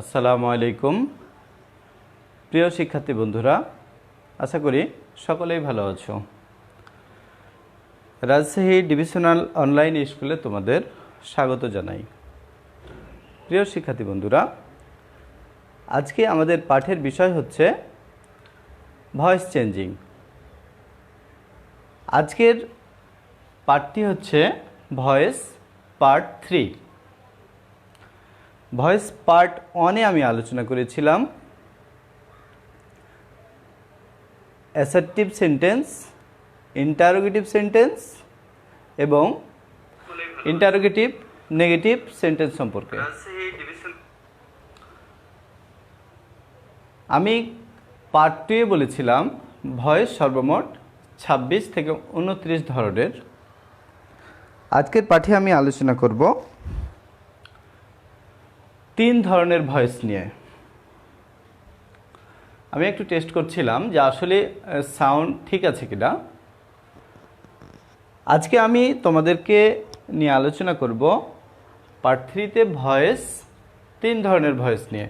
আসসালামু আলাইকুম প্রিয় শিক্ষার্থী বন্ধুরা, আশা করি সকলেই ভালো আছো। রাজশাহী ডিভিশনাল অনলাইন স্কুলে তোমাদের স্বাগত জানাই। প্রিয় শিক্ষার্থী বন্ধুরা, আজকে আমাদের পাঠের বিষয় হচ্ছে ভয়েস চেঞ্জিং। আজকের পাঠটি হচ্ছে ভয়েস পার্ট 3। ভয়েস পার্ট 1-এ আমি আলোচনা করেছিলাম অ্যাসার্টিভ সেন্টেন্স, ইন্টারোগেটিভ সেন্টেন্স এবং ইন্টারোগেটিভ নেগেটিভ সেন্টেন্স সম্পর্কে। আমি পার্ট 2-এ বলেছিলাম ভয়েস সর্বমোট 26 থেকে 29 ধরনের। আজকের পাঠে আমি আলোচনা করব 3 ধরনের ভয়েস নিয়ে। আমি একটু টেস্ট করছিলাম যে আসলে সাউন্ড ঠিক আছে কিনা। আজকে আমি তোমাদেরকে নিয়ে আলোচনা করব পার্ট 3-তে ভয়েস 3 ধরনের ভয়েস নিয়ে।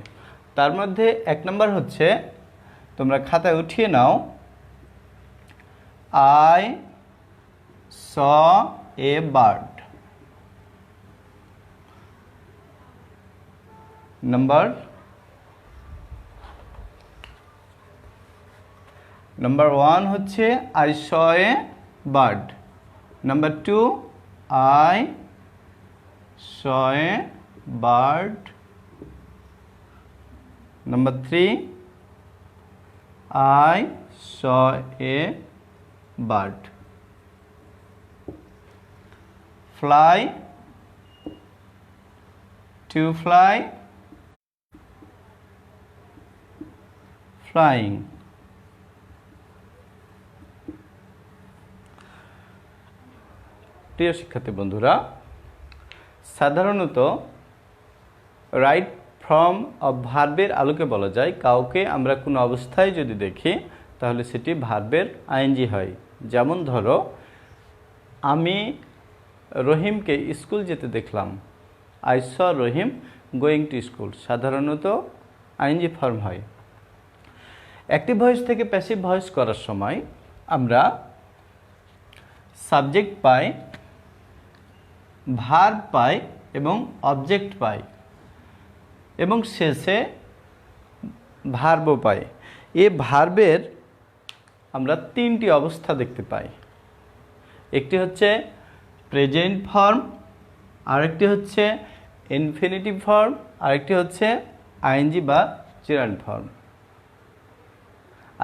তার মধ্যে 1 নম্বর হচ্ছে, তোমরা খাতায় উঠিয়ে নাও, I saw a bird. Number 1 হচ্ছে I saw a bird. Number 2, I saw a bird. Number 3, I saw a bird. Fly, to fly, flying. প্রিয় শিক্ষার্থী বন্ধুরা, সাধারণত রাইট ফর্ম অফ ভার্বের আলোকে বলা যায় কাউকে আমরা কোনো অবস্থায় যদি দেখি তাহলে সেটি ভার্বের আইএনজি হয়। যেমন ধরো, আমি রহিমকে স্কুল যেতে দেখলাম, I saw Rahim going to school, সাধারণত আইএনজি ফর্ম হয়। অ্যাক্টিভ ভয়েস থেকে প্যাসিভ ভয়েস করার সময় আমরা সাবজেক্ট পাই, ভার্ব পাই এবং অবজেক্ট পাই এবং শেষে ভার্বও পাই। এই ভার্বের আমরা 3টি অবস্থা দেখতে পাই। একটি হচ্ছে প্রেজেন্ট ফর্ম, আরেকটি হচ্ছে ইনফিনিটিভ ফর্ম, আরেকটি হচ্ছে আইএনজি বা জেরান্ড ফর্ম।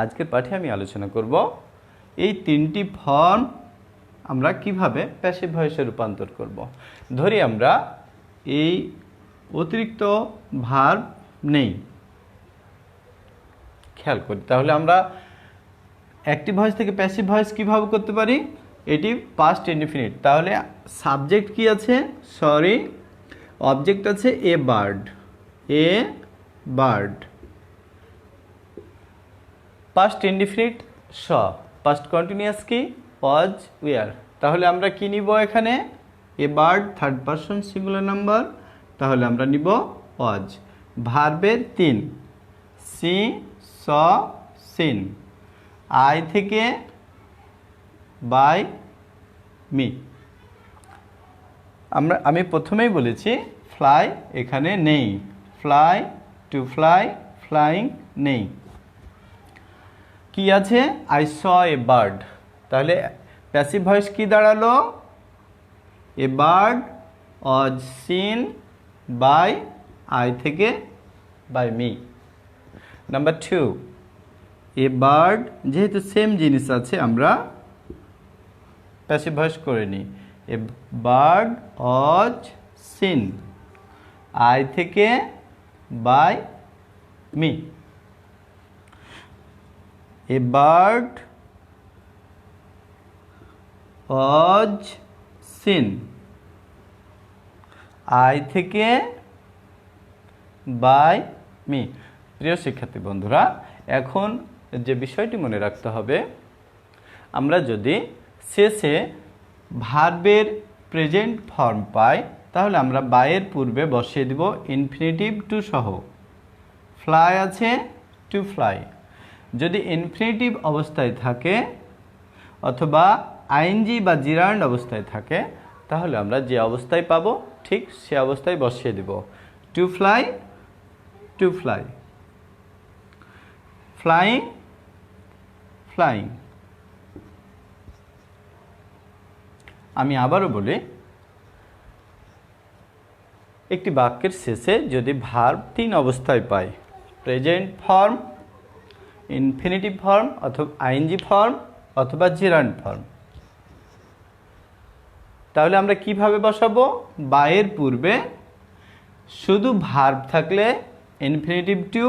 আজকের পাঠে আমি আলোচনা করব এই 3টি ফর্ম আমরা কিভাবে প্যাসিভ ভয়েসে রূপান্তর করব। ধরি আমরা এই অতিরিক্ত ভার্ব নেই, খেয়াল করি, তাহলে আমরা অ্যাক্টিভ ভয়েস থেকে প্যাসিভ ভয়েস কিভাবে করতে পারি। এটি পাস্ট ইনডিফিনিট, তাহলে সাবজেক্ট কি আছে, সরি, অবজেক্ট আছে a bird, a bird, past indefinite saw, past continuous কি ওয়াজ ওয়ার। তাহলে আমরা কি নিব এখানে, a bird third person singular number, তাহলে আমরা নিব ওয়াজ। ভার্বের 3, সি, স, সিন, আই থেকে বাই, মি। আমি প্রথমেই বলেছি ফ্লাই এখানে নেই, ফ্লাই, টু ফ্লাই, ফ্লাইং নেই। কি আছে, আই স এ বার্ড, তাহলে প্যাসিভ ভয়েস কি দাঁড়ালো, a bird was seen by, I থেকে by me. Number 2, a bird, যেহেতু সেম জিনিস আছে আমরা প্যাসিভ ভয়েস করে নিই, a bird was seen, I থেকে by me. A bird was seen, I থেকে বাই মি। প্রিয় শিক্ষার্থী বন্ধুরা, এখন যে বিষয়টি মনে রাখতে হবে, আমরা যদি শেষে ভার্বের প্রেজেন্ট ফর্ম পাই তাহলে আমরা বাইয়ের পূর্বে বসিয়ে দেব ইনফিনিটিভ টু সহ। ফ্লাই আছে, টু ফ্লাই। যদি ইনফিনিটিভ অবস্থায় থাকে অথবা আইএনজি বা জিরান্ড অবস্থায় থাকে, তাহলে আমরা যে অবস্থায় পাবো ঠিক সে অবস্থায় বসিয়ে দেব। To fly, to fly, flying, flying. আমি আবারও বলি, একটি বাক্যের শেষে যদি ভার্ব 3 অবস্থায় পাই, প্রেজেন্ট ফর্ম, ইনফিনিটিভ ফর্ম অথবা আইএনজি ফর্ম অথবা জিরান্ড ফর্ম, তাহলে আমরা কিভাবে বসাবো? বায়ের পূর্বে শুধু ভার্ব থাকলে infinitive to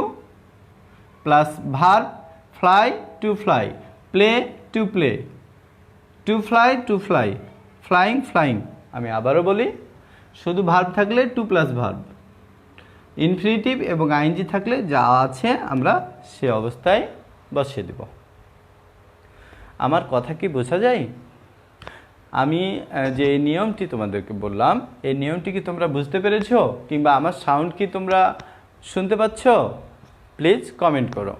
plus verb, fly, to fly, play, to play, two fly, to fly, flying, flying. আমি আবারও বলি, শুধু ভার্ব থাকলে টু প্লাস ভার্ব, ইনফিনিটিভ এবং আইএনজি থাকলে যা আছে আমরা সে অবস্থায় বসিয়ে দেব। আমার কথা কি বোঝা যায়? আমি যে নিয়মটি তোমাদেরকে বললাম, এই নিয়মটি কি তোমরা বুঝতে পেরেছো? কিংবা আমার সাউন্ড কি তোমরা শুনতে পাচ্ছ? প্লিজ কমেন্ট করো।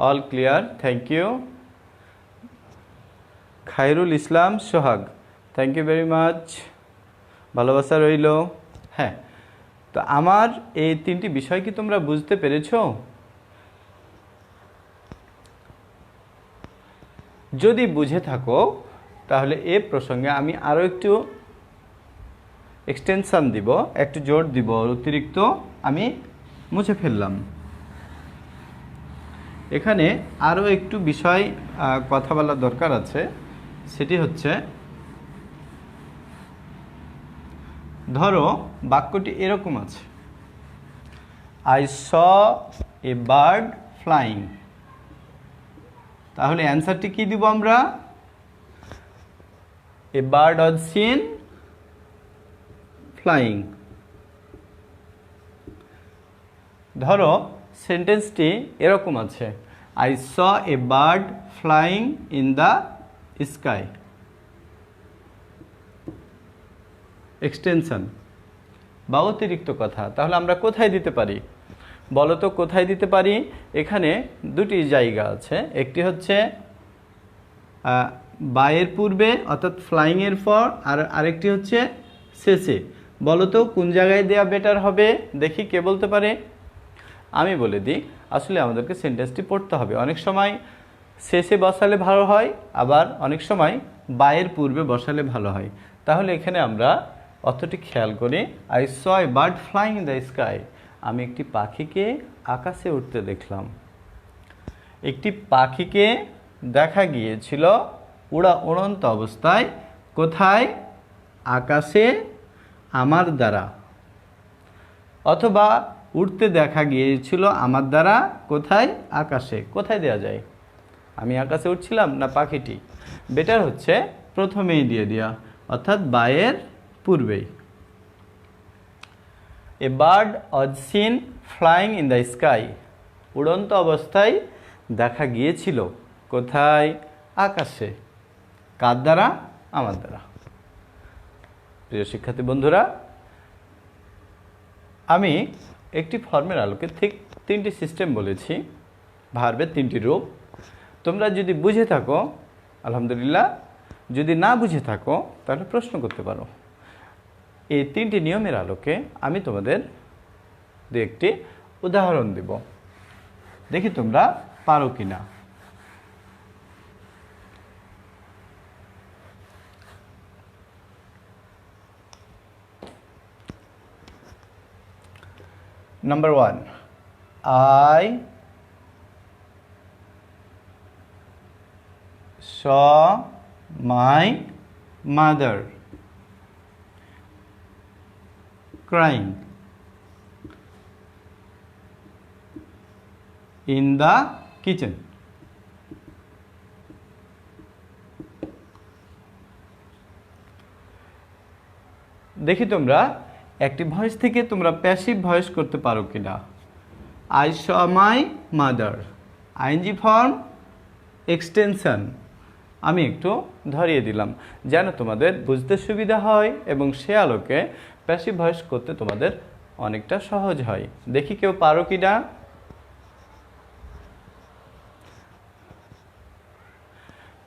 All clear, thank you. Khairul Islam Sohag, thank you very much, ভালোবাসা রইল। হ্যাঁ, তো আমার এই 3টি বিষয় কি তোমরা বুঝতে পেরেছো? যদি বুঝে থাকো তাহলে এ প্রসঙ্গে আমি আরও একটু এক্সটেনশন দিব, একটু জোর দিব, অতিরিক্ত আমি মুছে ফেললাম। এখানে আরও একটু বিষয় কথা বলার দরকার আছে, সেটি হচ্ছে, ধরো বাক্যটি এরকম আছে, I saw a bird flying. তাহলে অ্যান্সারটি কি দিব আমরা? এ বার্ড ওয়াজ সিন ফ্লাইং। ধরো সেন্টেন্সটি এরকম আছে, I saw a bird flying in the sky. Extension বা অতিরিক্ত কথা, তাহলে আমরা কোথায় দিতে পারি বলো তো? কোথায় দিতে পারি? এখানে দুটি জায়গা আছে, একটি হচ্ছে বায়ের পূর্বে অর্থাৎ ফ্লাইংয়ের পর, আর আরেকটি হচ্ছে শেষে। বলো তো কোন জায়গায় দেওয়া বেটার হবে? দেখি কে বলতে পারে। আমি বলে দিই, আসলে আমাদেরকে সেন্টেন্সটি পড়তে হবে। অনেক সময় শেষে বসালে ভালো হয়, আবার অনেক সময় বায়ের পূর্বে বসালে ভালো হয়। তাহলে এখানে আমরা অর্থটি খেয়াল করি, I saw a bird flying in the sky. আমি একটি পাখিকে আকাশে উঠতে দেখলাম। একটি পাখিকে দেখা গিয়েছিল উড়ন্ত অবস্থায়। কোথায়? আকাশে আমার দ্বারা। অথবা উঠতে দেখা গিয়েছিল আমার দ্বারা। কোথায়? আকাশে। কোথায় দেওয়া যায়? আমি আকাশে উঠছিলাম না পাখিটি? বেটার হচ্ছে প্রথমেই দিয়ে দেওয়া, অর্থাৎ বায়ের পূর্বেই। এ bird was scene flying in the sky. উড়ন্ত অবস্থায় দেখা গিয়েছিল। কোথায়? আকাশে। কার দ্বারা? আমার দ্বারা। প্রিয় শিক্ষার্থী বন্ধুরা, আমি একটি ফর্মের আলোকে ঠিক 3টি সিস্টেম বলেছি, ভার্বের 3টি রূপ। তোমরা যদি বুঝে থাকো আলহামদুলিল্লাহ, যদি না বুঝে থাকো তাহলে প্রশ্ন করতে পারো। এই 3টি নিয়মের আলোকে আমি তোমাদের দু একটি উদাহরণ দেব, দেখি তোমরা পারো কিনা। Number 1, I saw my mother crying in the kitchen. দেখি তোমরা অ্যাক্টিভ ভয়েস থেকে তোমরা প্যাসিভ ভয়েস করতে পারো কিনা। I saw my mother, ING form, extension, আমি একটু ধরিয়ে দিলাম যেন তোমাদের বুঝতে সুবিধা হয় এবং সে আলোকে প্যাসিভ ভয়েস করতে তোমাদের অনেকটা সহজ হয়। দেখি কেউ পারো কি না?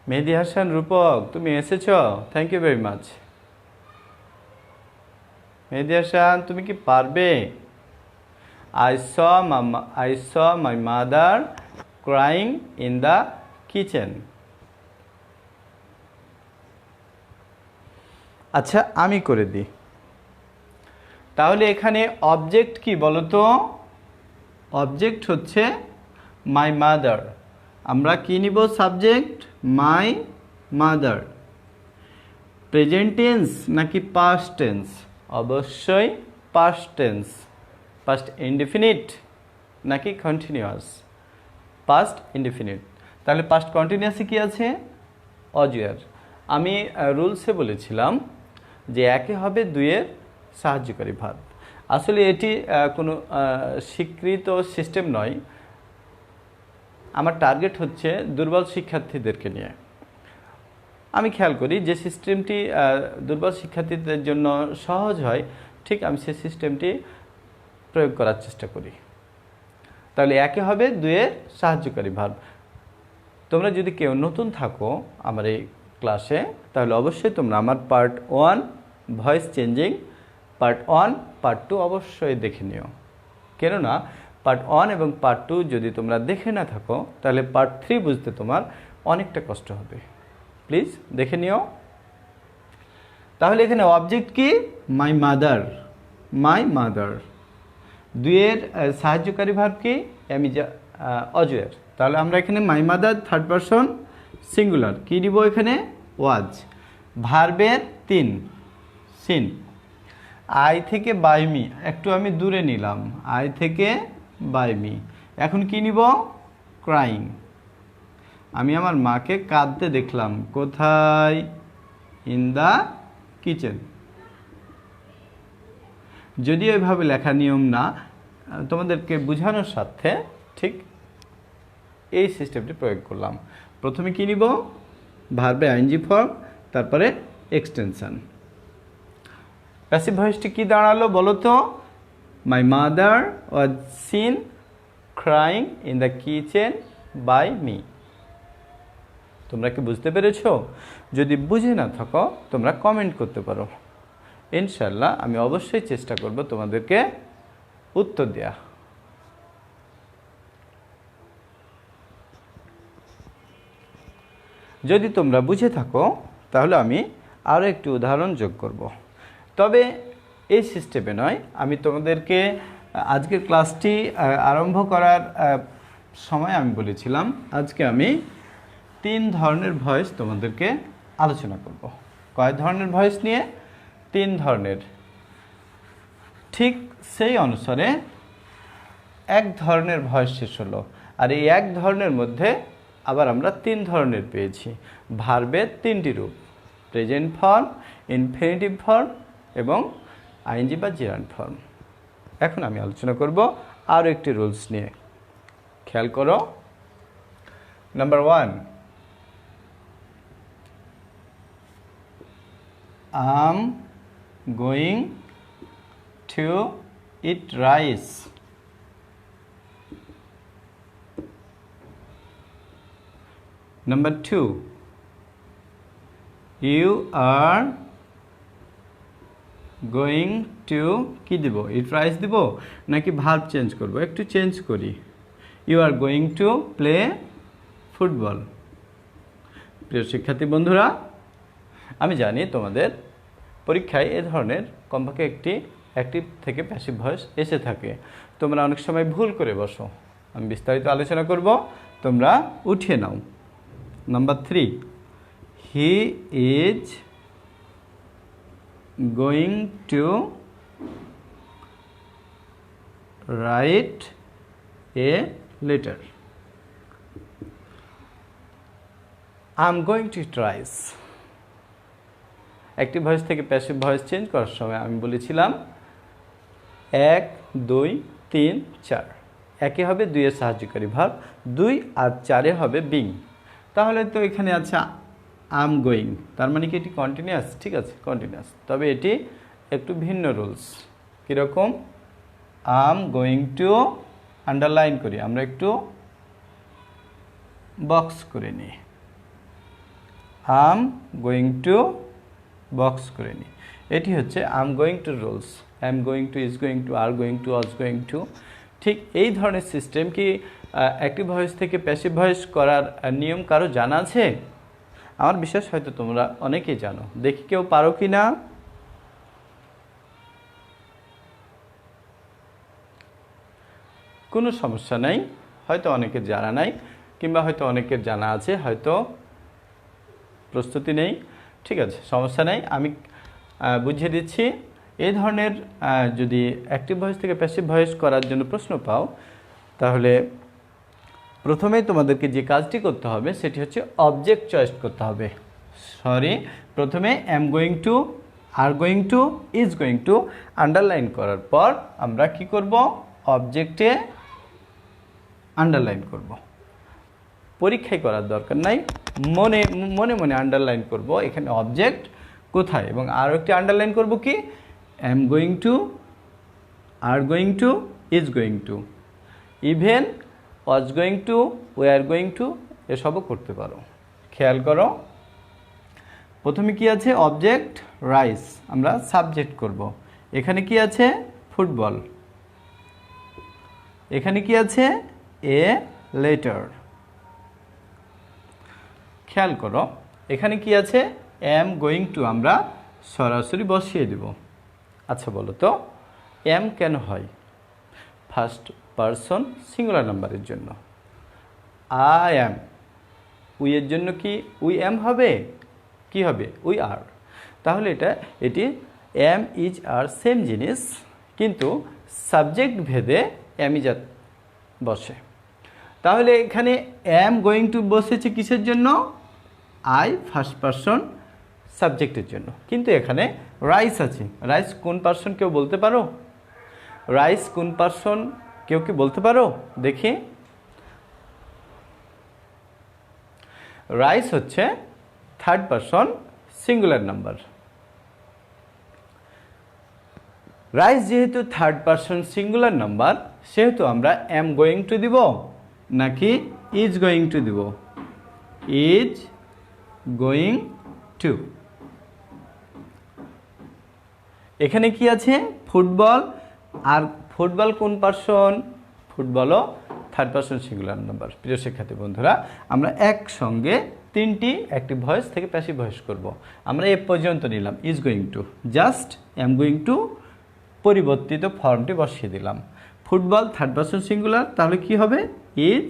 মেহেদি হাসান, রূপক, তুমি এসেছ, thank you very much. Mehedi Hasan, তুমি কি পারবে? I saw my mother crying in the kitchen. আচ্ছা, আমি করে দিই। তাহলে এখানে অবজেক্ট কি বলো তো? অবজেক্ট হচ্ছে মাই মাদার। আমরা কি নিব subject? My mother. Present tense নাকি পাস্ট টেন্স? অবশ্যই পাস্ট টেন্স। পাস্ট ইনডিফিনিট নাকি কন্টিনিউয়াস? Past indefinite. তাহলে পাস্ট কন্টিনিউয়াসে কি আছে? অজুয়ার। আমি রুলসে বলেছিলাম যে একে হবে দুইয়ের সাহায্যকারী ভার্ব। আসলে এটি কোনো স্বীকৃত সিস্টেম নয়। আমার টার্গেট হচ্ছে দুর্বল শিক্ষার্থীদেরকে নিয়ে। আমি খেয়াল করি যে সিস্টেমটি দুর্বল শিক্ষার্থীদের জন্য সহজ হয়, ঠিক আমি সেই সিস্টেমটি প্রয়োগ করার চেষ্টা করি। তাহলে একে হবে দুইয়ের সাহায্যকারী ভার্ব। তোমরা যদি কেউ নতুন থাকো আমার এই ক্লাসে, তাহলে অবশ্যই তোমরা আমার part 1 voice changing, part 1, part 2 অবশ্যই দেখে নিও। কেননা পার্ট 1 এবং পার্ট 2 যদি তোমরা দেখে না থাকো তাহলে পার্ট 3 বুঝতে তোমার অনেকটা কষ্ট হবে। প্লিজ দেখে নিও। তাহলে এখানে অবজেক্ট কি? My mother. My mother. দুইয়ের সাহায্যকারী ভার্ব কি? আমি যা অজয়ের। তাহলে আমরা এখানে my mother third person singular কি দিব? এখানে ওয়াজ। ভার্বের 3 সিন। আই থেকে বাই মি একটু আমি দূরে নিলাম, আই থেকে বাই মি। এখন কি নিব? ক্রাইং। আমি আমার মাকে কাঁদতে দেখলাম। কোথায়? In the kitchen. যদিও এভাবে লেখা নিয়ম না, তোমাদেরকে বোঝানোর স্বার্থে ঠিক এই সিস্টেমটি প্রয়োগ করলাম। প্রথমে কি নিব? ভার্বে আইএনজি ফর্ম, তারপরে এক্সটেনশন। প্যাসিভ ভয়েসটি কি দাঁড়ালো বলো তো? My mother was seen crying in the kitchen by me. তোমরা কি বুঝতে পেরেছো? যদি বুঝে না থাকো তোমরা কমেন্ট করতে পারো, ইনশাল্লাহ আমি অবশ্যই চেষ্টা করব তোমাদেরকে উত্তর দেয়া। যদি তোমরা বুঝে থাকো তাহলে আমি আরও একটি উদাহরণ যোগ করব। তবে এই সিস্টেমে নয়, আমি তোমাদেরকে আজকের ক্লাসটি আরম্ভ করার সময় আমি বলেছিলাম আজকে আমি 3 ধরনের ভয়েস তোমাদেরকে আলোচনা করব। কয় ধরনের ভয়েস নিয়ে? 3 ধরনের। ঠিক সেই অনুসারে এক ধরনের ভয়েস শেষ হলো, আর এই এক ধরনের মধ্যে আবার আমরা 3 ধরনের পেয়েছি। ভার্বের 3টি রূপ, প্রেজেন্ট ফর্ম, ইনফিনিটিভ ফর্ম এবং আইএনজি বা জেরান্ড ফর্ম। এখন আমি আলোচনা করব আরও একটি রুলস নিয়ে। খেয়াল করো। Number 1, I'm going to eat rice. Number 2, you are going to কি দিব? eat rice দিব নাকি ভার্ব চেঞ্জ করব? একটু চেঞ্জ করি। You are going to play football. প্রিয় শিক্ষার্থী বন্ধুরা, আমি জানি তোমাদের পরীক্ষায় এ ধরনের কমপক্ষে একটি অ্যাক্টিভ থেকে প্যাসিভ ভয়েস এসে থাকে। তোমরা অনেক সময় ভুল করে বসো। আমি বিস্তারিত আলোচনা করব, তোমরা উঠিয়ে নাও। Number 3, he is going to write a letter. I am going to eat rice. Active voice থেকে প্যাসিভ ভয়েস চেঞ্জ করার সময় আমি বলেছিলাম 1, 2, 3, 4। একে হবে 2 এর সাহায্যকারী ভার্ব, 2 আর 4 হবে বিং। তাহলে তো এখানে আছে আম গোয়িং, তার মানে কি এটি কন্টিনিউয়াস? ঠিক আছে, কন্টিনিউয়াস, তবে এটি একটু ভিন্ন রুলস। কীরকম? আম গোয়িং টু, আন্ডারলাইন করি, আমরা একটু বক্স করে নিই, আম গোয়িং টু বক্স করে নিই। এটি হচ্ছে am going to rules. Am going to, is going to, are going to, was going to. ঠিক এই ধরনের সিস্টেম কি অ্যাক্টিভ ভয়েস থেকে প্যাসিভ ভয়েস করার নিয়ম কারো জানা আছে? আমার বিশ্বাস হয়তো তোমরা অনেকেই জানো, দেখি কেউ পারো কি না? কোনো সমস্যা নাই, হয়তো অনেকের জানা নাই, কিংবা হয়তো অনেকের জানা আছে, হয়তো প্রস্তুতি নেই। ঠিক আছে, সমস্যা নেই, আমি বুঝিয়ে দিচ্ছি। এই ধরনের যদি অ্যাক্টিভ ভয়েস থেকে প্যাসিভ ভয়েস করার জন্য প্রশ্ন পাও, তাহলে প্রথমেই তোমাদেরকে যে কাজটি করতে হবে সেটি হচ্ছে অবজেক্ট চয়েস করতে হবে। প্রথমে অ্যাম going to, are going to, is going two underline করার পর আমরা কি করব? অবজেক্টে আন্ডারলাইন করব। পরীক্ষায় করার দরকার নাই, মনে মনে মনে আন্ডারলাইন করব এখানে অবজেক্ট কোথায়, এবং আরও একটি আন্ডারলাইন করব কি? Am going to, are going to, is going to, even was going to, were going to, এসবও করতে পারো। খেয়াল করো, প্রথমে কি আছে? অবজেক্ট রাইস, আমরা সাবজেক্ট করব। এখানে কি আছে? ফুটবল। এখানে কি আছে? A letter. খেয়াল করো, এখানে কি আছে? অ্যাম গোয়িং টু আমরা সরাসরি বসিয়ে দেব। আচ্ছা বলো তো, অ্যাম কেন হয়? ফার্স্ট পারসন সিঙ্গুলার নাম্বারের জন্য। আই অ্যাম, উই এর জন্য কি উই অ্যাম হবে? কি হবে? We are. তাহলে এটি অ্যাম ইজ আর সেম জিনিস, কিন্তু সাবজেক্ট ভেদে অ্যাম ইজ আর বসে। তাহলে এখানে অ্যাম গোয়িং টু বসেছে কিসের জন্য? আই ফার্স্ট পারসন সাবজেক্টের জন্য। কিন্তু এখানে রাইস আছে। রাইস কোন পারসন কেউ বলতে পারো? রাইস কোন পারসন কেউ কি বলতে পারো? দেখি, রাইস হচ্ছে third person singular number. Rice যেহেতু থার্ড পারসন সিঙ্গুলার নাম্বার, সেহেতু আমরা অ্যাম গোয়িং টু দিব নাকি ইজ গোয়িং টু দিব? Is going two. এখানে কি আছে? ফুটবল। আর ফুটবল কোন পারসন? ফুটবলও থার্ড পারসন সিঙ্গুলার নাম্বার। প্রিয় শিক্ষার্থী বন্ধুরা, আমরা একসঙ্গে তিনটি অ্যাক্টিভ ভয়েস থেকে প্যাসিভ ভয়েস করব। আমরা এ পর্যন্ত নিলাম is going two, just am going two পরিবর্তিত ফর্মটি বসিয়ে দিলাম। ফুটবল থার্ড পারসন সিঙ্গুলার, তাহলে কি হবে? Is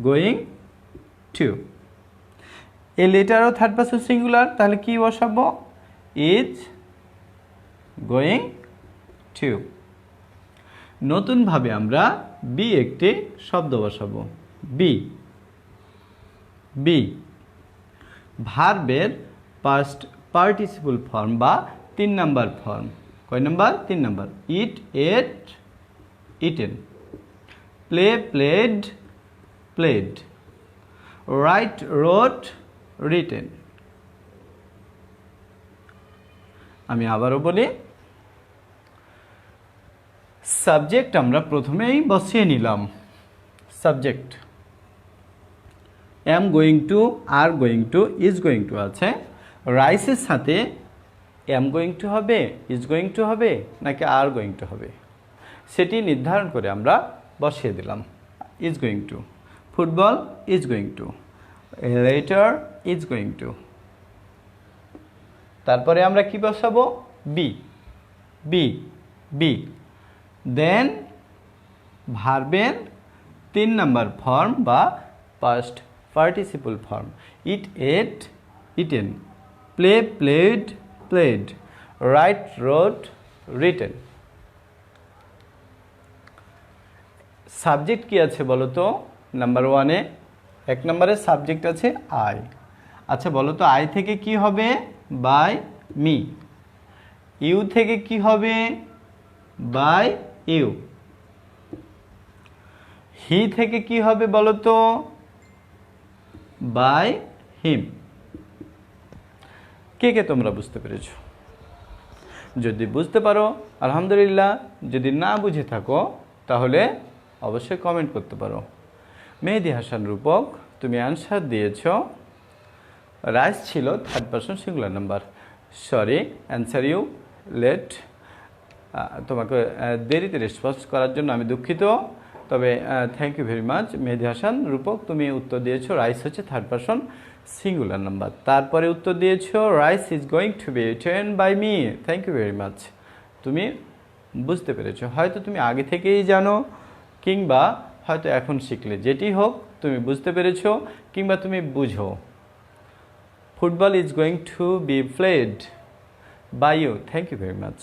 going to. এ লেটারও থার্ড পারসন সিঙ্গুলার, তাহলে কি বসাবো? Is going to. নতুনভাবে আমরা বি একটি শব্দ বসাবো। বি, বি ভার্বের পাস্ট পার্টিসিপল ফর্ম বা 3 নাম্বার ফর্ম। কয় number? 3 number. Eat, ate, eaten. Play, played, played. Write, wrote, written. আমি আবারও বলি, সাবজেক্ট আমরা প্রথমেই বসিয়ে নিলাম। Subject am going to, are going to, is going to আছে। রাইসের সাথে অ্যাম গোয়িং টু হবে, ইজ গোয়িং টু হবে নাকি আর গোয়িং টু হবে, সেটি নির্ধারণ করে আমরা বসিয়ে দিলাম is going two. Football, is going two. Letter, is going two. তারপরে আমরা কি বসাবো? Be, B, B. দেন ভার্বের 3 নাম্বার ফর্ম বা past participle form. Eat, ate, eaten. Play, played, played. Write, wrote, written. Subject কি আছে বলো তো? নাম্বার 1-এ 1 নম্বরে সাবজেক্ট আছে আই। আচ্ছা বলো তো, আই থেকে কি হবে? By me. ইউ থেকে কি হবে? By you. হি থেকে কি হবে বলো তো? By him. কে কে তোমরা বুঝতে পেরেছো? যদি বুঝতে পারো আলহামদুলিল্লাহ, যদি না বুঝে থাকো তাহলে অবশ্যই কমেন্ট করতে পারো। মেহেদি হাসান রূপক, তুমি অ্যান্সার দিয়েছ রাইস ছিল third person singular number. Sorry, answer you late. তোমাকে দেরিতে রেসপন্স করার জন্য আমি দুঃখিত, তবে thank you very much. Mehedi Hasan Rupak, তুমি উত্তর দিয়েছো রাইস হচ্ছে থার্ড পারসন সিঙ্গুলার নাম্বার। তারপরে উত্তর দিয়েছো rice is going to be eaten by me. Thank you very much. তুমি বুঝতে পেরেছো, হয়তো তুমি আগে থেকেই জানো কিংবা হয়তো এখন শিখলে, যেটি হোক তুমি বুঝতে পেরেছো কিংবা তুমি বুঝো। Football is going to be played by you. Thank you very much.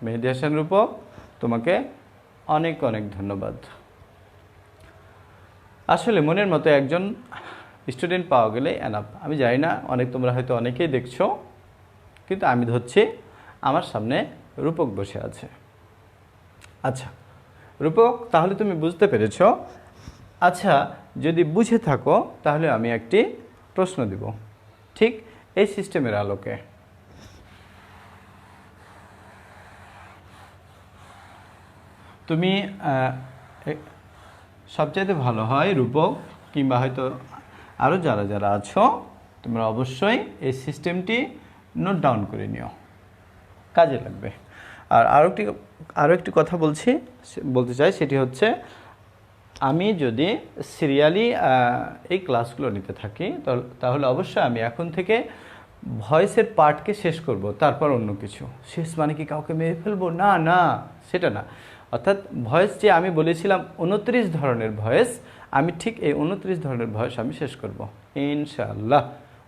Mehedi Hasan Rupak, তোমাকে অনেক অনেক ধন্যবাদ। আসলে মনের মতো একজন স্টুডেন্ট পাওয়া গেলে এনাফ। আমি জানি না, তোমরা হয়তো অনেকেই দেখছো, কিন্তু আমি ধরছি আমার সামনে রূপক বসে আছে। আচ্ছা রূপক, তাহলে তুমি বুঝতে পেরেছো। আচ্ছা, যদি বুঝে থাকো তাহলে আমি একটি প্রশ্ন দিব, ঠিক এই সিস্টেমের আলোকে। তুমি সবচাইতে ভালো হয় রূপক কিংবা হয়তো আরও যারা যারা আছো, তোমরা অবশ্যই এই সিস্টেমটি নোট ডাউন করে নিও, কাজে লাগবে। আর আরও একটি কথা বলতে চাই, সেটি হচ্ছে আমি যদি সিরিয়ালি এই ক্লাসগুলো নিতে থাকি তাহলে অবশ্যই আমি এখন থেকে ভয়েসের পার্টকে শেষ করব, তারপর অন্য কিছু। শেষ মানে কি কাউকে মেরে ফেলবো? না না, সেটা না। অর্থাৎ ভয়েস যে আমি বলেছিলাম 29 ধরনের ভয়েস, আমি ঠিক এই 29 ধরনের ভয়েস আমি শেষ করব ইনশাআল্লাহ,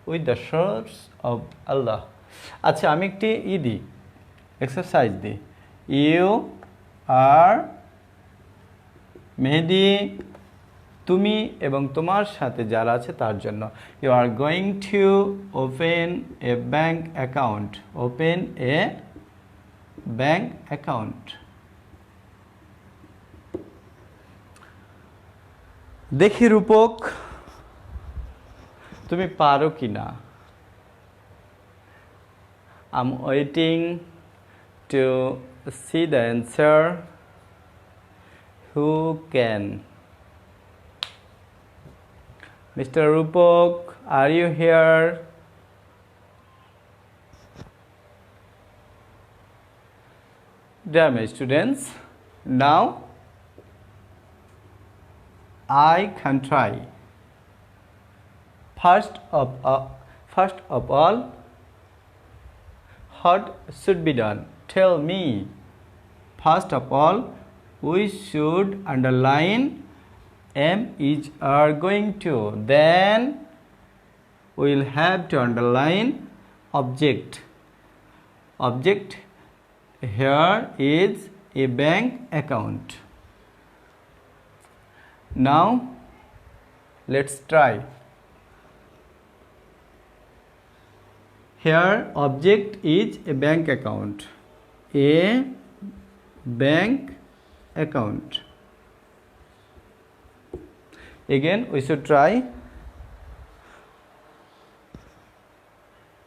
উইথ দ্য শর্টস অফ আল্লাহ। আচ্ছা, আমি একটি দিই, এক্সারসাইজ দিই। ইউ আর মেহেদি, তুমি এবং তোমার সাথে যারা আছে তার জন্য। You are going to open a bank account. Open a bank account. দেখি রূপক তুমি পারো কি না। I'm waiting to see the answer. Who can? Mr. Rupok, are you here? Dear my students, now I can try. First of all, what should be done? Tell me. First of all, we should underline am, is, are, going to. Then we'll have to underline object. Object here is a bank account. Now let's try. Here object is a bank account. A bank account. Again we should try.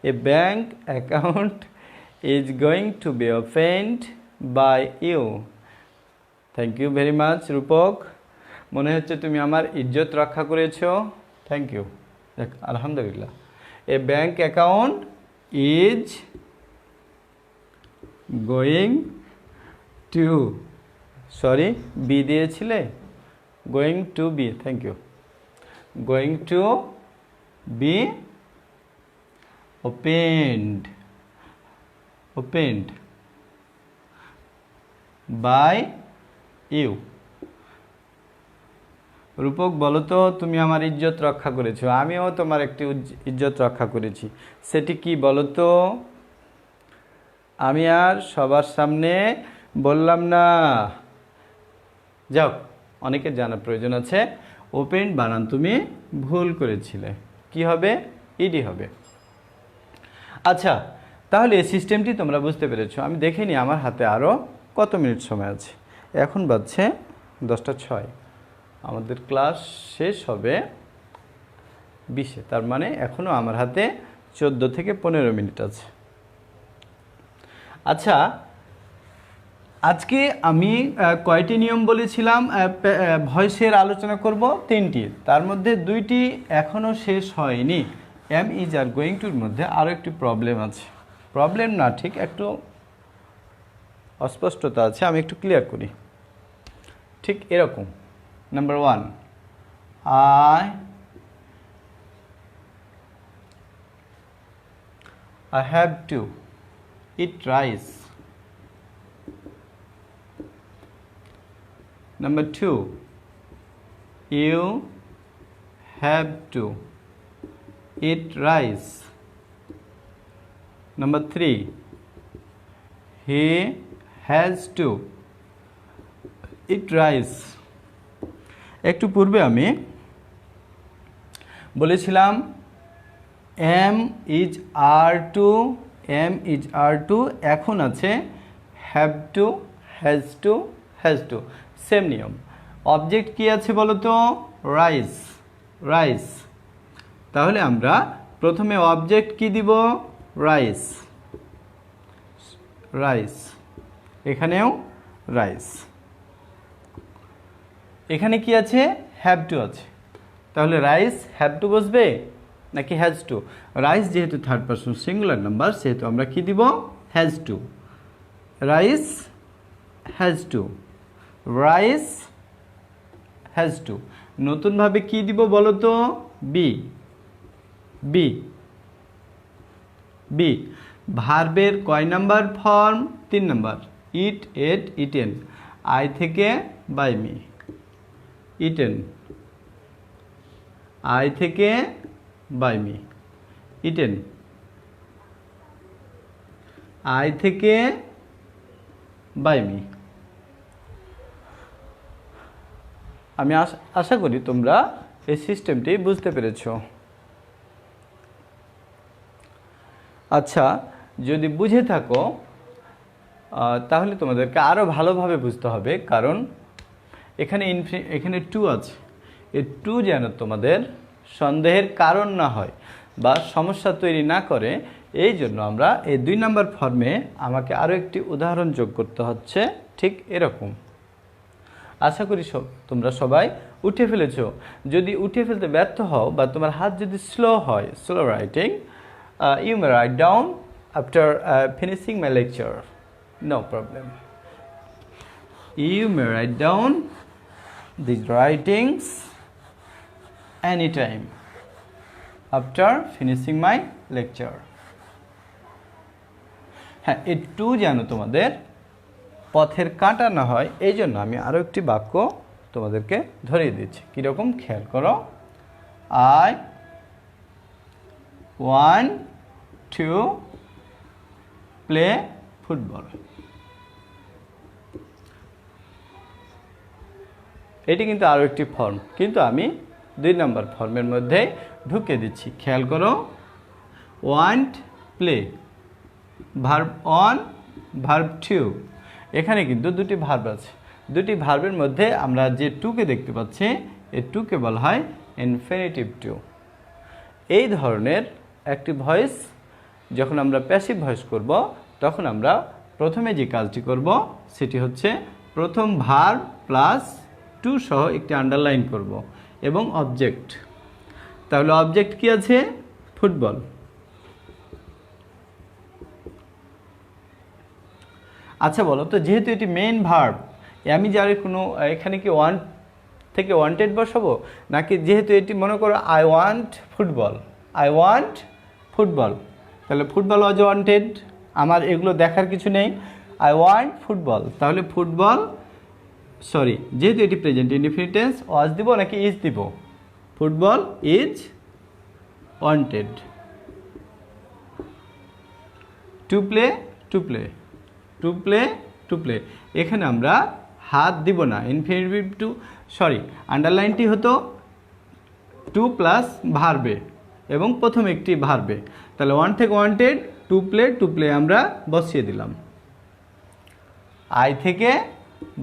A bank account is going to be opened by you. Thank you very much রূপক, মনে হচ্ছে তুমি আমার ইজ্জত রক্ষা করেছো। Thank you. আলহামদুলিল্লাহ। A bank account is going to, sorry be দিয়েছিলে, going to be, thank you, going to be opened by you. Rupak বলো তো, তুমি আমার ইজ্জত রক্ষা করেছো, আমিও তোমার একটি ইজ্জত রক্ষা করেছি, সেটি কি বলো তো? আমি আর সবার সামনে বললাম না। যাও, অনেকের জানার প্রয়োজন আছে। ওপেন বানান তুমি ভুল করেছিলে, কি হবে? ইডি হবে। আচ্ছা, তাহলে এই সিস্টেমটি তোমরা বুঝতে পেরেছো। আমি দেখে নিই আমার হাতে আরও কত মিনিট সময় আছে। এখন বাজছে 10টা 6। আমাদের ক্লাস শেষ হবে 20-এ, তার মানে এখনও আমার হাতে 14 থেকে 15 মিনিট আছে। আচ্ছা, আজকে আমি কয়টি নিয়ম বলেছিলাম ভয়েসের আলোচনা করব? 3টি, তার মধ্যে 2টি এখনও শেষ হয়নি। এম ইজ আর গোয়িং টুর মধ্যে আরও একটি প্রবলেম আছে, প্রবলেম না, ঠিক একটু অস্পষ্টতা আছে, আমি একটু ক্লিয়ার করি। ঠিক এরকম, number 1, I have to eat rice. Number 2, you have to eat rice. Number 3, he has to eat rice. একটু পূর্বে আমি বলেছিলাম এম ইজ আর টু, এখন আছে have to, has to, same নিয়ম। অবজেক্ট কি আছে বলো তো? রাইস। তাহলে আমরা প্রথমে অবজেক্ট কি দিব? রাইস, এখানেও রাইস। এখানে কি আছে? হ্যাভ টু আছে, তাহলে রাইস হ্যাভ টু বসবে নাকি হ্যাজ টু? রাইস যেহেতু থার্ড পারসন সিঙ্গুলার নাম্বার, সেহেতু আমরা কি দিব? Has to. Rice has to. নতুনভাবে কি দিব বলো তো? বি। ভার্বের কয় number form? 3 number. Eat, ate, eaten. I থেকে বাই মি, ইটেন। আই থেকে বাই মি, ইটেন। আই থেকে বাই মি। আমি আশা করি তোমরা এই সিস্টেমটি বুঝতে পেরেছো। আচ্ছা, যদি বুঝে থাকো তাহলে তোমাদেরকে আরও ভালোভাবে বুঝতে হবে, কারণ এখানে টু আছে। এই টু যেন তোমাদের সন্দেহের কারণ না হয় বা সমস্যা তৈরি না করে, এই জন্য আমরা এই 2 নাম্বার ফর্মে আমাকে আরও একটি উদাহরণ যোগ করতে হচ্ছে, ঠিক এরকম। আশা করি তোমরা সবাই উঠে ফেলেছো। যদি উঠে ফেলতে ব্যর্থ হও বা তোমার হাত যদি স্লো হয়, slow writing, you may write down after finishing my lecture, no problem. You may write down these writings anytime after finishing my lecture. হ্যাঁ, একটু যেন তোমাদের পথের কাঁটা না হয়, এই জন্য আমি আরও একটি বাক্য তোমাদেরকে ধরিয়ে দিচ্ছি। কীরকম খেয়াল করো। I want to play football. এটি কিন্তু আরও একটি ফর্ম, কিন্তু আমি 2 নাম্বার ফর্মের মধ্যে ঢুকে দিচ্ছি। খেয়াল করো, ওয়ান্ট, প্লে, ভার্ব 1, ভার্ব 2। এখানে কিন্তু 2টি ভার্ব আছে। 2টি ভার্বের মধ্যে আমরা যে টুকে দেখতে পাচ্ছি, এই টুকে বলা হয় ইনফিনিটিভ টু। এই ধরনের একটি ভয়েস যখন আমরা প্যাসিভ ভয়েস করব, তখন আমরা প্রথমে যে কাজটি করব সেটি হচ্ছে প্রথম ভার্ব প্লাস টু সহ একটি আন্ডারলাইন করব এবং অবজেক্ট। তাহলে অবজেক্ট কি আছে? ফুটবল। আচ্ছা বলো তো, যেহেতু এটি মেইন ভার্ব, আমি যার কোনো এখানে কি ওয়ান্ট থেকে ওয়ান্টেড বসাবো, নাকি যেহেতু এটি মনে করো আই ওয়ান্ট ফুটবল, তাহলে ফুটবল ওয়াজ ওয়ান্টেড, আমার এগুলো দেখার কিছু নেই। আই ওয়ান্ট ফুটবল, তাহলে ফুটবল, সরি, যেহেতু এটি প্রেজেন্ট ইনডিফিনিট টেন্স, ওয়াজ দিব নাকি ইজ দিব? Football is wanted. To play, এখানে আমরা হাত দিব না, ইনফিনিটিভ টু, সরি, আন্ডারলাইনটি হতো টু প্লাস ভার্বে এবং প্রথম একটি ভার্বে। তাহলে ওয়ান থেকে ওয়ান্টেড, টু প্লে আমরা বসিয়ে দিলাম। আই থেকে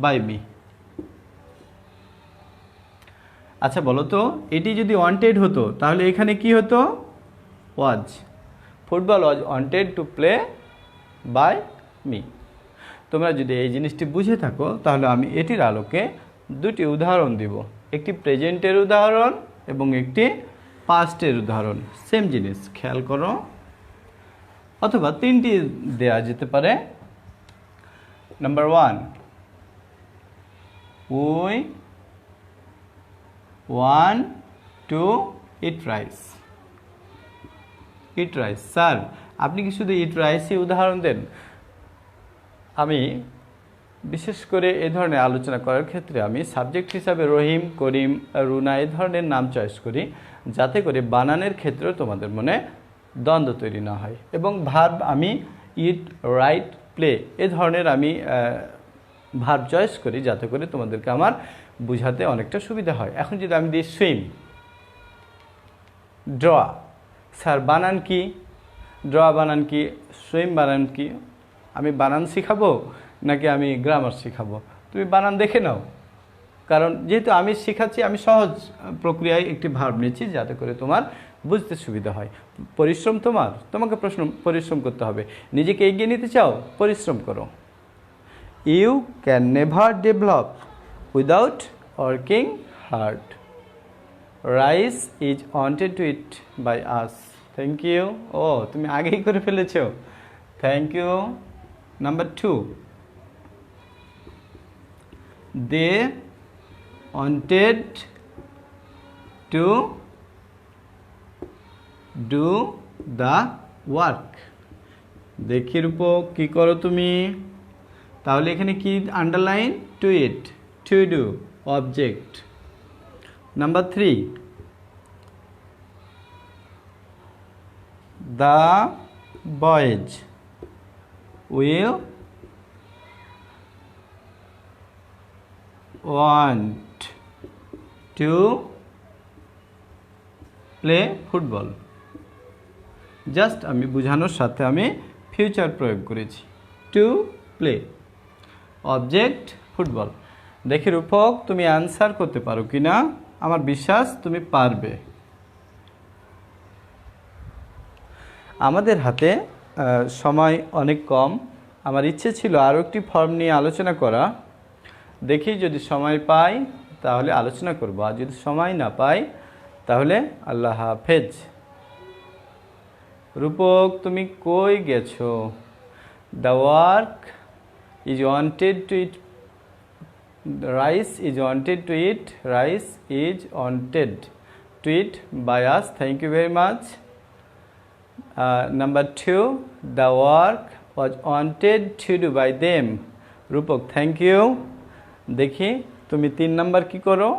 বাই মি। আচ্ছা বলো তো, এটি যদি ওয়ান্টেড হতো তাহলে এখানে কি হতো? Was. Football was wanted to play by me. তোমরা যদি এই জিনিসটি বুঝে থাকো তাহলে আমি এটির আলোকে দুটি উদাহরণ দিব, একটি প্রেজেন্টের উদাহরণ এবং একটি পাস্টের উদাহরণ। সেম জিনিস খেয়াল করো, অথবা তিনটি দেয়া যেতে পারে। Number 1, we want to eat rice. Eat rice. Sir আপনি কি শুধু ইট রাইসই উদাহরণ দেন? আমি বিশেষ করে এ ধরনের আলোচনা করার ক্ষেত্রে আমি সাবজেক্ট হিসাবে রহিম, করিম, রুনা এই ধরনের নাম চয়েস করি, যাতে করে বানানের ক্ষেত্রেও তোমাদের মনে দ্বন্দ্ব তৈরি না হয়। এবং ভার্ব আমি ইট, রাইট, প্লে এ ধরনের আমি ভার্ব চয়েস করি, যাতে করে তোমাদেরকে আমার বুঝাতে অনেকটা সুবিধা হয়। এখন যদি আমি দিই সুইম, ড্র, স্যার বানান কি? ড্র বানান কি? সুইম বানান কি? আমি বানান শিখাবো নাকি আমি গ্রামার শিখাবো? তুমি বানান দেখে নাও, কারণ যেহেতু আমি শেখাচ্ছি, আমি সহজ প্রক্রিয়ায় একটি ভার্ব নিচ্ছি, যাতে করে তোমার বুঝতে সুবিধা হয়। পরিশ্রম তোমাকে পরিশ্রম করতে হবে। নিজেকে এগিয়ে নিতে চাও, পরিশ্রম করো। You can never develop without working hard. Rice is wanted to eat by us. Thank you. ও তুমি আগেই করে ফেলেছো, thank you. Number 2, they wanted to do the work. দেখি রূপক কি করো তুমি? তাহলে এখানে কি underline? To eat, to do, object. Number 3, the boys will want to play football. Just আমি বোঝানোর সাথে আমি ফিউচার প্রয়োগ করেছি, টু প্লে, অবজেক্ট ফুটবল। দেখি রূপক তুমি অ্যান্সার করতে পারো কিনা, আমার বিশ্বাস তুমি পারবে। আমাদের হাতে সময় অনেক কম। আমার ইচ্ছে ছিল আরও একটি ফর্ম নিয়ে আলোচনা করা, দেখি যদি সময় পাই তাহলে আলোচনা করব, আর যদি সময় না পাই তাহলে আল্লাহ হাফেজ। রূপক তুমি কই গেছো? The work is wanted to eat rice, is wanted to eat rice, is wanted to eat by us. Thank you very much. Number 2, the work was wanted to do by them. Rupak thank you. দেখি তুমি 3 number কি করো?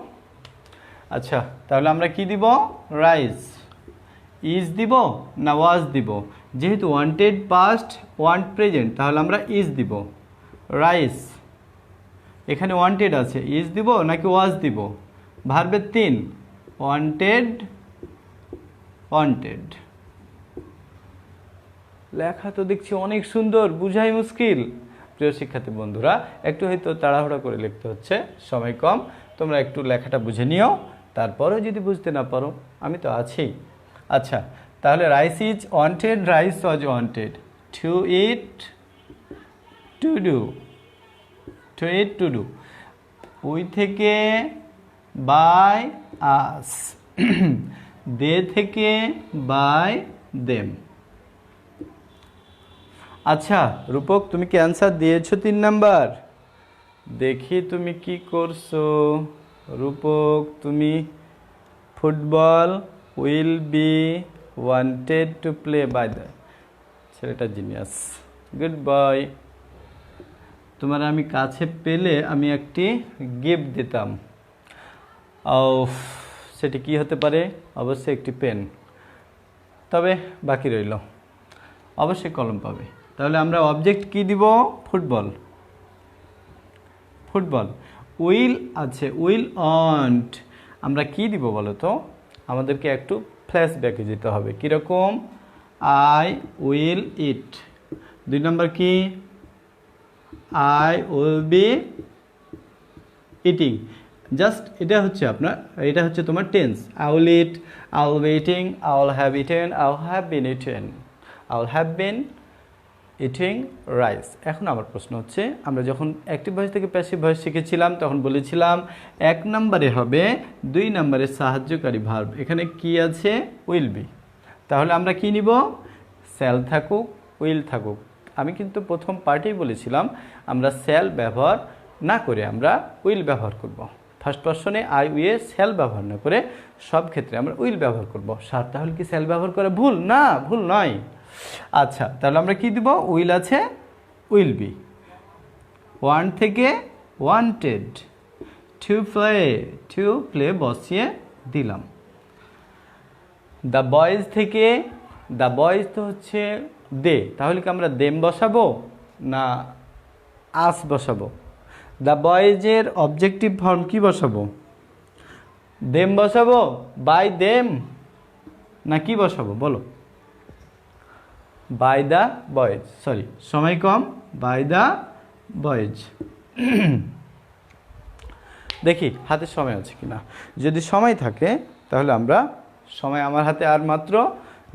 আচ্ছা তাহলে আমরা কি দিব? Rice. Is দিব না ওয়াজ দিব? যেহেতু ওয়ান্টেড পাস্ট, ওয়ান্ট প্রেজেন্ট, তাহলে আমরা ইজ দিব। রাইস, এখানে ওয়ান্টেড আছে, ইজ দিব নাকি ওয়াজ দিব? ভার্বের 3, ওয়ান্টেড, ওয়ান্টেড। লেখা তো দেখছি অনেক সুন্দর, বুঝাই মুশকিল। প্রিয় শিক্ষার্থী বন্ধুরা, একটু হয়তো তাড়াহুড়া করে লিখতে হচ্ছে, সময় কম, তোমরা একটু লেখাটা বুঝে নিও। তারপরেও যদি বুঝতে না পারো আমি তো আছি। আচ্ছা তাহলে rice is wanted, rice was wanted, to eat, to do, to eat, to do. We থেকে বাই আস, দে থেকে বাই দেম। আচ্ছা রূপক তুমি কি অ্যান্সার দিয়েছো 3 নাম্বার? দেখি তুমি কি করছো। রূপক তুমি football will be wanted to play by the, ছেলেটা জিনিয়াস, গুড বয়। তোমার আমি কাছে পেলে আমি একটি গিফট দিতাম। ও সেটি কি হতে পারে? অবশ্যই একটি পেন, তবে বাকি রইল অবশ্যই কলম পাবে। তাহলে আমরা অবজেক্ট কি দিব? Football, football. উইল আছে, উইল ওয়ান্ট, আমরা কি দিব বলো তো? আমাদেরকে একটু ফ্ল্যাশব্যাকে যেতে হবে। কীরকম? আই উইল ইট। 2 নম্বর কি? I will be eating. Just এটা হচ্ছে তোমার tense. I will it, I will be eating, I will have eaten, I will have been eaten, I will have been eating rice. এখন আমার প্রশ্ন হচ্ছে, আমরা যখন অ্যাক্টিভ ভয়েস থেকে প্যাসিভ ভয়েস শিখেছিলাম তখন বলেছিলাম 1 নম্বরে হবে 2 নম্বরের সাহায্যকারী ভার্ব। এখানে কি আছে? Will be. তাহলে আমরা কি নিব? শ্যাল থাকুক, উইল থাকুক। আমি কিন্তু প্রথম পার্টেই বলেছিলাম আমরা শ্যাল ব্যবহার না করে আমরা উইল ব্যবহার করব। ফার্স্ট পারসনে আই উয়ে শ্যাল ব্যবহার না করে সব ক্ষেত্রে আমরা উইল ব্যবহার করব। স্যার তাহলে কি শ্যাল ব্যবহার করা ভুল? না, ভুল নয়। আচ্ছা, তাহলে আমরা কি দিব? উইল আছে, উইল বি। ওয়ান্ট থেকে ওয়ান্টেড, টু প্লে বসিয়ে দিলাম। দ্য বয়েজ থেকে, দ্য বয়েজ তো হচ্ছে দে, তাহলে কি আমরা দেম বসাবো না আস বসাবো? দ্য বয়েজের অবজেক্টিভ ফর্ম কি বসাবো? দেম বসাবো, বাই দেম, না কি বসাবো বলো? বাই দ্য বয়েজ, সরি সময় কম, বাই দ্য বয়েজ। দেখি হাতে সময় আছে কিনা। যদি সময় থাকে তাহলে আমার হাতে আর মাত্র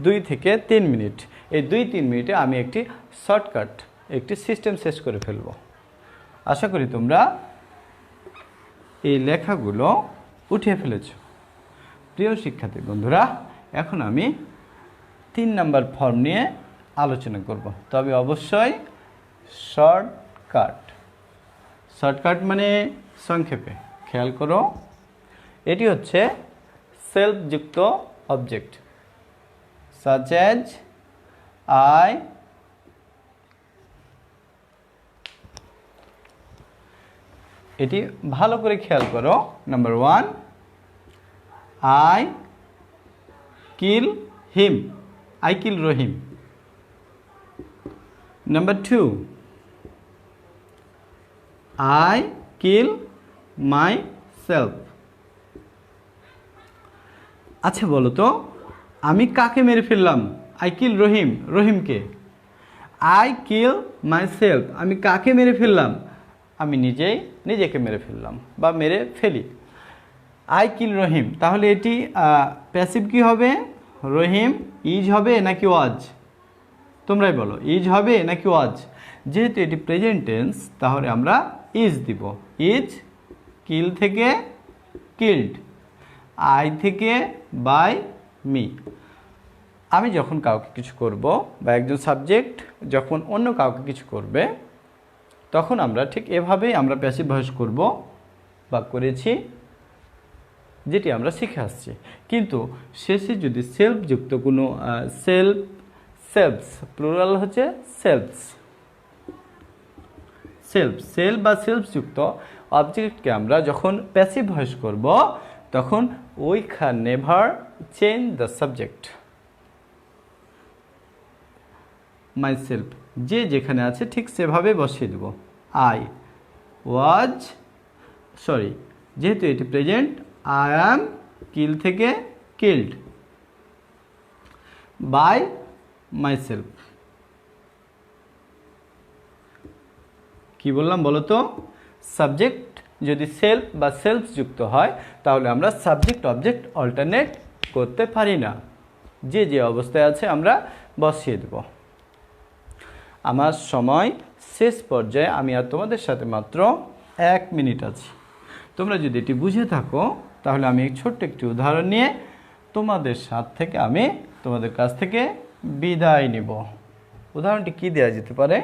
2 থেকে 3 মিনিট। এই 2-3 মিনিটে আমি একটি শর্টকাট, একটি সিস্টেম শেষ করে ফেলব। আশা করি তোমরা এই লেখাগুলো উঠিয়ে ফেলেছ। প্রিয় শিক্ষার্থী বন্ধুরা, এখন আমি 3 নাম্বার ফর্ম নিয়ে আলোচনা করব, তবে অবশ্যই শর্টকাট মানে সংক্ষেপে। খেয়াল করো, এটি হচ্ছে সেলফযুক্ত অবজেক্ট, সাচ অ্যাজ আই, এটি ভালো করে খেয়াল করো। Number 1, I kill him, I kill Rahim. Number 2, I kill myself. আচ্ছা বলো তো, আমি কাকে মেরে ফেললাম? I kill রহিম, রহিমকে। I kill myself, আমি কাকে মেরে ফেললাম? আমি নিজেকে মেরে ফেললাম বা মেরে ফেলি। I kill রহিম, তাহলে এটি প্যাসিভ কি হবে? রহিম ইজ হবে নাকি ওয়াজ? তোমরাই বলো, ইজ হবে নাকি ওয়াজ? যেহেতু এটি প্রেজেন্ট টেন্স তাহলে আমরা ইজ দিব। ইজ, কিল থেকে কিল্ড, আই থেকে বাই মি। আমি যখন কাউকে কিছু করব বা একজন সাবজেক্ট যখন অন্য কাউকে কিছু করবে তখন আমরা ঠিক এভাবেই আমরা প্যাসিভ ভয়েস করব বা করেছি, যেটি আমরা শিখে আসছি। কিন্তু শেষে যদি সেলফযুক্ত কোনো সেলফস, প্লুরাল হচ্ছে সেলফ বা সেলফযুক্ত অবজেক্টকে আমরা যখন প্যাসিভ ভয়েস করব তখন we can never change the subject. My self, যে যেখানে আছে ঠিক সেভাবে বসিয়ে দেব। আই ওয়াজ, সরি যেহেতু এটি প্রেজেন্ট, আই অ্যাম কিল থেকে কিল্ড বাই মাইসেলফ। কি বললাম বলো তো? সাবজেক্ট যদি সেলফ বা সেলফ যুক্ত হয় তাহলে আমরা সাবজেক্ট অবজেক্ট অল্টারনেট করতে পারি না, যে অবস্থায় আছে আমরা বসিয়ে দেব। আমার সময় শেষ পর্যায়ে, আমি আর তোমাদের সাথে মাত্র 1 মিনিট আছি। তোমরা যদি এটি বুঝে থাকো তাহলে আমি ছোট্ট একটি উদাহরণ নিয়ে তোমাদের কাছ থেকে বিদায় নিব। উদাহরণটি কি দেওয়া যেতে পারে?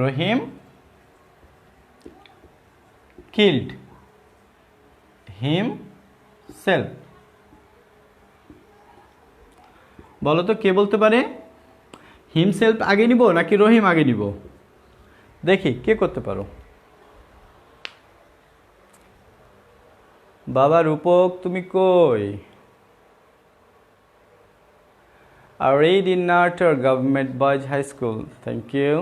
রহিম কিল্ড হিমসেলফ। বলো তো কে বলতে পারে? হিমসেলফ আগে নিব নাকি রহিম আগে নিব? দেখি কে করতে পারো। বাবা রূপক তুমি কই? I read in Natar Government Boys High School. Thank you.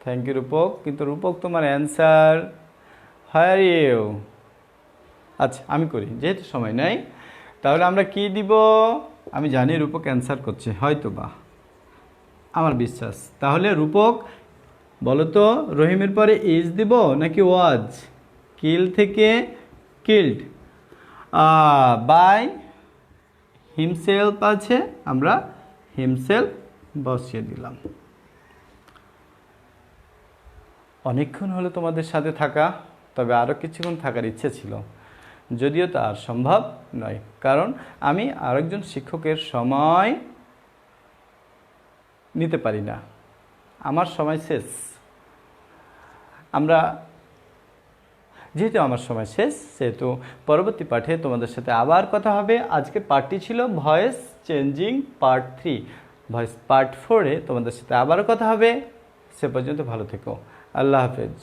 Thank you রূপক। কিন্তু রূপক তোমার অ্যান্সার, Where are you? আচ্ছা আমি করি, যেহেতু সময় নাই তাহলে আমরা কি দিব? আমি জানি রূপক অ্যান্সার করছে হয়তো বা, আমার বিশ্বাস। তাহলে রূপক বলো তো রহিমের পরে ইজ দিব নাকি ওয়াজ? কিল থেকে কিল্ড, বাই হিমসেলফ আছে, আমরা হিমসেলফ বসিয়ে দিলাম। অনেকক্ষণ হলো তোমাদের সাথে থাকা, তবে আরও কিছুক্ষণ থাকার ইচ্ছে ছিল, যদিও তা আর সম্ভব নয়, কারণ আমি আরেকজন শিক্ষকের সময় নিতে পারি না, আমার সময় শেষ। যেহেতু আমার সময় শেষ, সেহেতু পরবর্তী পাঠে তোমাদের সাথে আবার কথা হবে। আজকের পার্টটি ছিল voice changing part 3। Voice part 4-এ তোমাদের সাথে আবারও কথা হবে। সে পর্যন্ত ভালো থেকো। আল্লাহ হাফেজ।